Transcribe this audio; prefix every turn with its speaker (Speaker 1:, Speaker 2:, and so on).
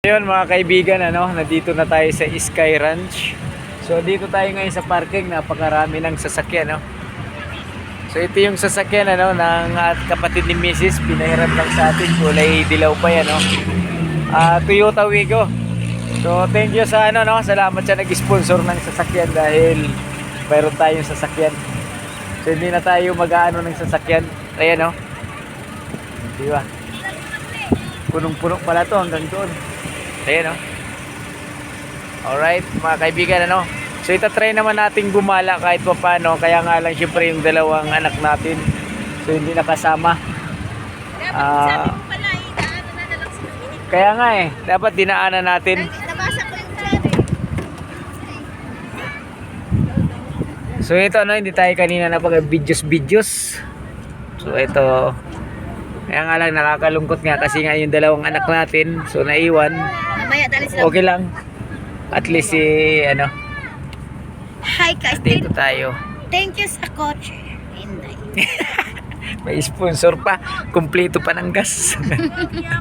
Speaker 1: Ayun mga kaibigan, nandito na tayo sa Sky Ranch. So dito tayo ngayon sa parking, napakarami ng sasakyan, no. So ito yung sasakyan ng kapatid ni Mrs. Pinahiram lang sa atin, kulay dilaw pa yan, no. Toyota Wigo. So thank you sa salamat siya nag-sponsor ng sasakyan dahil mayroon tayong sasakyan. So hindi na tayo mag-aano ng sasakyan. Ayan, no. Di ba? Punong-puno pala to hanggang doon. Ayan, no. Alright, mga kaibigan, So itatry naman natin gumala kahit pa paano. Kaya nga lang syempre yung dalawang anak natin, so hindi nakasama. Kaya nga dapat dinaanan natin. So ito hindi tayo kanina napag-videos. So ito, kaya nga lang nakakalungkot nga kasi nga yung dalawang anak natin, so naiwan. Okay lang. At least
Speaker 2: Hi guys,
Speaker 1: dito tayo.
Speaker 2: thank you sa kotse. Inday.
Speaker 1: May sponsor pa, kumpleto pa ng gas.